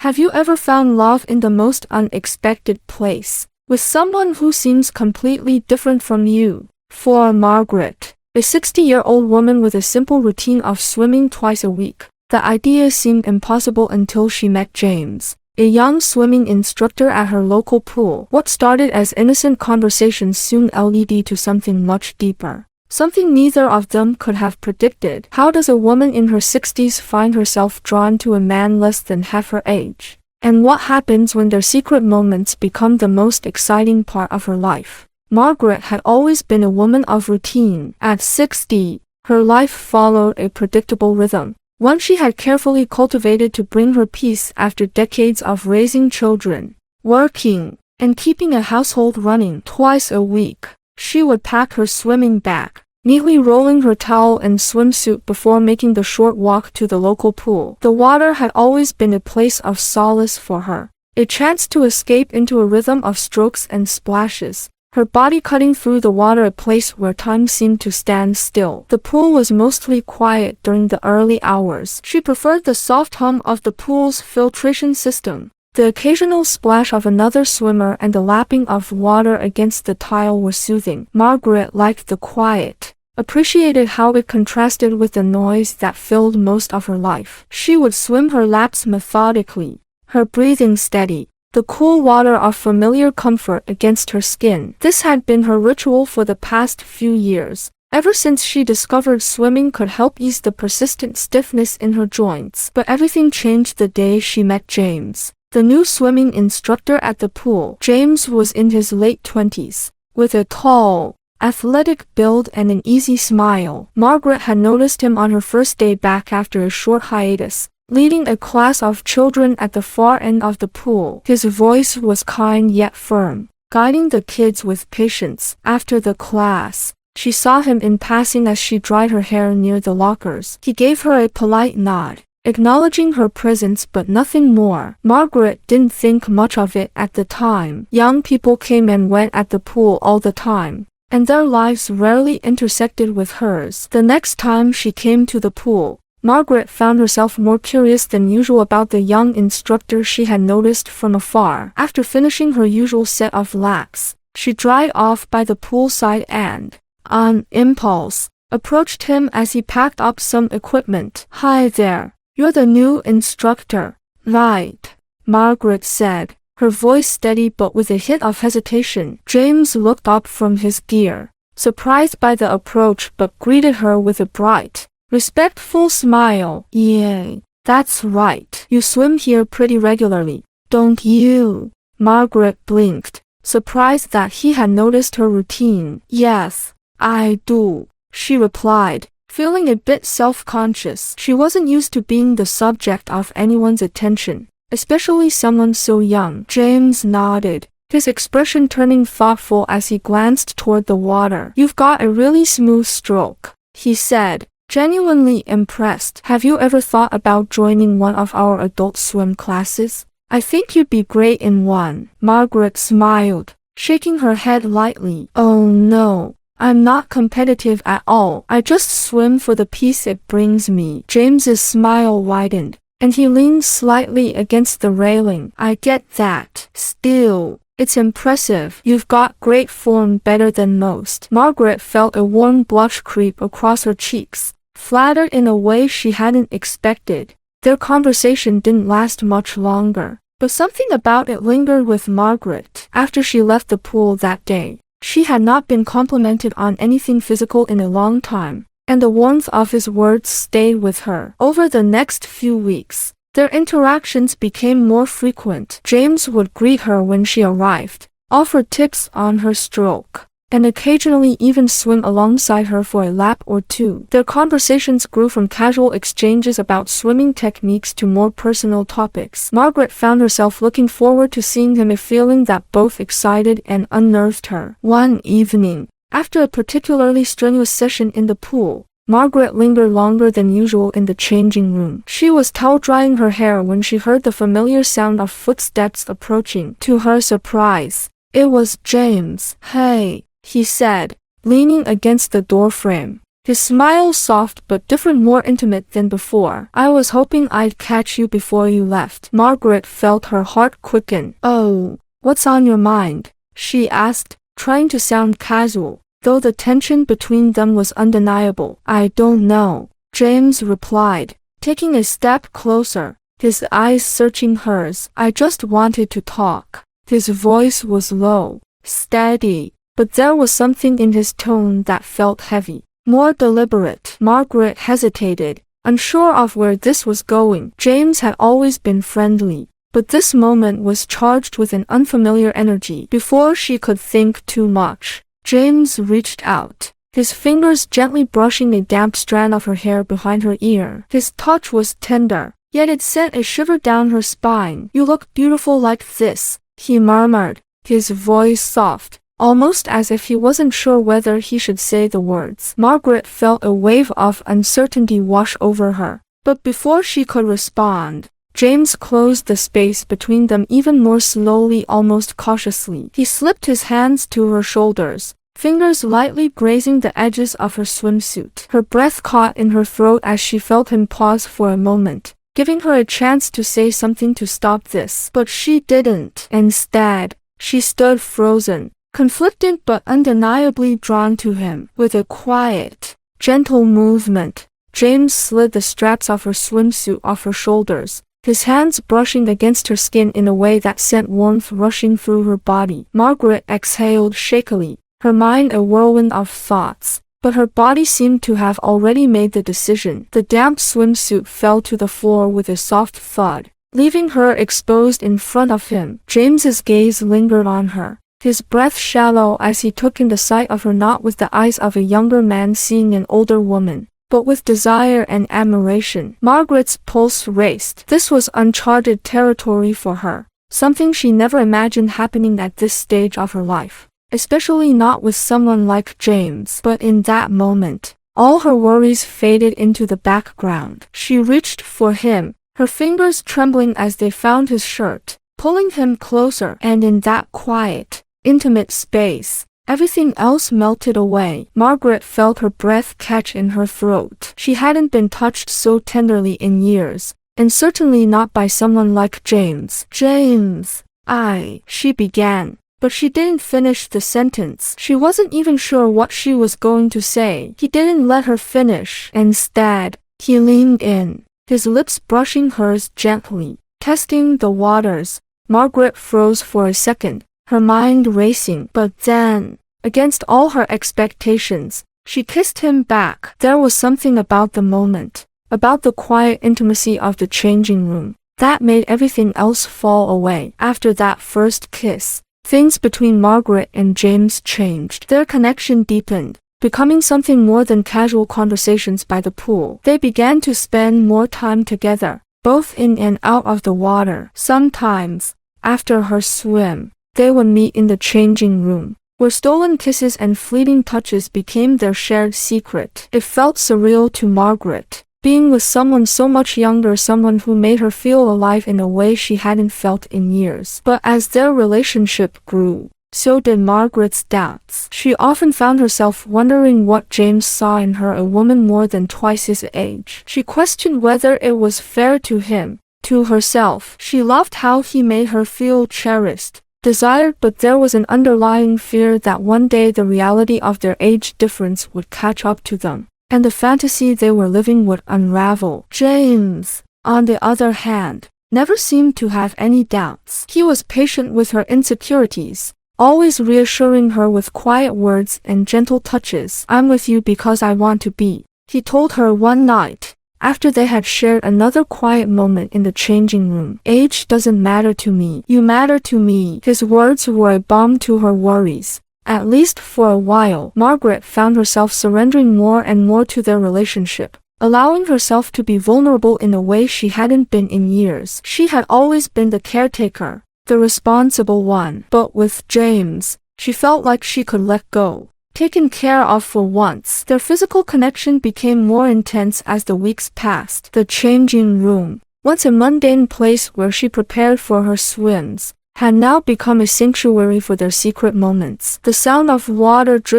Have you ever found love in the most unexpected place, with someone who seems completely different from you? For Margaret, a 60-year-old woman with a simple routine of swimming twice a week, the idea seemed impossible until she met James, a young swimming instructor at her local pool. What started as innocent conversations soon led to something much deeper. Something neither of them could have predicted. How does a woman in her 60s find herself drawn to a man less than half her age? And what happens when their secret moments become the most exciting part of her life? Margaret had always been a woman of routine. At 60, her life followed a predictable rhythm, one she had carefully cultivated to bring her peace after decades of raising children, working, and keeping a household running. Twice a week, she would pack her swimming bag, neatly rolling her towel and swimsuit before making the short walk to the local pool. The water had always been a place of solace for her, a chance to escape into a rhythm of strokes and splashes, her body cutting through the water, a place where time seemed to stand still. The pool was mostly quiet during the early hours. She preferred the soft hum of the pool's filtration system. The occasional splash of another swimmer and the lapping of water against the tile were soothing. Margaret liked the quiet, appreciated how it contrasted with the noise that filled most of her life. She would swim her laps methodically, her breathing steady, the cool water of familiar comfort against her skin. This had been her ritual for the past few years, ever since she discovered swimming could help ease the persistent stiffness in her joints. But everything changed the day she met James, the new swimming instructor at the pool. James was in his late 20s, with a tall, athletic build and an easy smile. Margaret had noticed him on her first day back after a short hiatus, leading a class of children at the far end of the pool. His voice was kind yet firm, guiding the kids with patience. After the class, she saw him in passing as she dried her hair near the lockers. He gave her a polite nod, acknowledging her presence but nothing more. Margaret didn't think much of it at the time. Young people came and went at the pool all the time, and their lives rarely intersected with hers. The next time she came to the pool, Margaret found herself more curious than usual about the young instructor she had noticed from afar. After finishing her usual set of laps, she dried off by the poolside and, on impulse, approached him as he packed up some equipment. "Hi there, you're the new instructor, right?" Margaret said, her voice steady but with a hint of hesitation. James looked up from his gear, surprised by the approach, but greeted her with a bright, respectful smile. "Yeah, that's right. You swim here pretty regularly, don't you?" Margaret blinked, surprised that he had noticed her routine. "Yes, I do," she replied, feeling a bit self-conscious. She wasn't used to being the subject of anyone's attention, especially someone so young. James nodded, his expression turning thoughtful as he glanced toward the water. "You've got a really smooth stroke," he said, genuinely impressed. "Have you ever thought about joining one of our adult swim classes? I think you'd be great in one." Margaret smiled, shaking her head lightly. "Oh no, I'm not competitive at all. I just swim for the peace it brings me." James's smile widened, and he leaned slightly against the railing. "I get that. Still, it's impressive. You've got great form, better than most." Margaret felt a warm blush creep across her cheeks, flattered in a way she hadn't expected. Their conversation didn't last much longer, but something about it lingered with Margaret. After she left the pool that day, she had not been complimented on anything physical in a long time, and the warmth of his words stayed with her. Over the next few weeks, their interactions became more frequent. James would greet her when she arrived, offer tips on her stroke, and occasionally even swim alongside her for a lap or two. Their conversations grew from casual exchanges about swimming techniques to more personal topics. Margaret found herself looking forward to seeing him, a feeling that both excited and unnerved her. One evening, after a particularly strenuous session in the pool, Margaret lingered longer than usual in the changing room. She was towel-drying her hair when she heard the familiar sound of footsteps approaching. To her surprise, it was James. "Hey," he said, leaning against the doorframe. His smile soft but different, more intimate than before. I was hoping I'd catch you before you left. Margaret felt her heart quicken. Oh, what's on your mind? She asked, trying to sound casual, though the tension between them was undeniable. I don't know, James replied, taking a step closer, his eyes searching hers. I just wanted to talk. His voice was low, steady, but there was something in his tone that felt heavy, more deliberate. Margaret hesitated, unsure of where this was going. James had always been friendly, but this moment was charged with an unfamiliar energy. Before she could think too much, James reached out, his fingers gently brushing a damp strand of her hair behind her ear. His touch was tender, yet it sent a shiver down her spine. You look beautiful like this, he murmured, his voice soft, almost as if he wasn't sure whether he should say the words. Margaret felt a wave of uncertainty wash over her, but before she could respond, James closed the space between them even more slowly, almost cautiously. He slipped his hands to her shoulders, fingers lightly grazing the edges of her swimsuit. Her breath caught in her throat as she felt him pause for a moment, giving her a chance to say something to stop this. But she didn't. Instead, she stood frozen, conflicted but undeniably drawn to him. With a quiet, gentle movement, James slid the straps of her swimsuit off her shoulders, his hands brushing against her skin in a way that sent warmth rushing through her body. Margaret exhaled shakily, her mind a whirlwind of thoughts, but her body seemed to have already made the decision. The damp swimsuit fell to the floor with a soft thud, leaving her exposed in front of him. James's gaze lingered on her, his breath shallow as he took in the sight of her, not with the eyes of a younger man seeing an older woman, but with desire and admiration. Margaret's pulse raced. This was uncharted territory for her, something she never imagined happening at this stage of her life, especially not with someone like James. But in that moment, all her worries faded into the background. She reached for him, her fingers trembling as they found his shirt, pulling him closer, and in that quiet, intimate space, everything else melted away. Margaret felt her breath catch in her throat. She hadn't been touched so tenderly in years, and certainly not by someone like James. James, she began, but she didn't finish the sentence. She wasn't even sure what she was going to say. He didn't let her finish. Instead, he leaned in, his lips brushing hers gently, testing the waters. Margaret froze for a second, her mind racing, but then, against all her expectations, she kissed him back. There was something about the moment, about the quiet intimacy of the changing room, that made everything else fall away. After that first kiss, things between Margaret and James changed. Their connection deepened, becoming something more than casual conversations by the pool. They began to spend more time together, both in and out of the water. Sometimes, after her swim, they would meet in the changing room, where stolen kisses and fleeting touches became their shared secret. It felt surreal to Margaret, being with someone so much younger, someone who made her feel alive in a way she hadn't felt in years. But as their relationship grew, so did Margaret's doubts. She often found herself wondering what James saw in her, a woman more than twice his age. She questioned whether it was fair to him, to herself. She loved how he made her feel cherished, desired, but there was an underlying fear that one day the reality of their age difference would catch up to them, and the fantasy they were living would unravel. James, on the other hand, never seemed to have any doubts. He was patient with her insecurities, always reassuring her with quiet words and gentle touches. I'm with you because I want to be, he told her one night, after they had shared another quiet moment in the changing room. Age doesn't matter to me. You matter to me. His words were a balm to her worries. At least for a while, Margaret found herself surrendering more and more to their relationship, allowing herself to be vulnerable in a way she hadn't been in years. She had always been the caretaker, the responsible one. But with James, she felt like she could let go, taken care of for once. Their physical connection became more intense as the weeks passed. The changing room, once a mundane place where she prepared for her swims, had now become a sanctuary for their secret moments. The sound of water dripping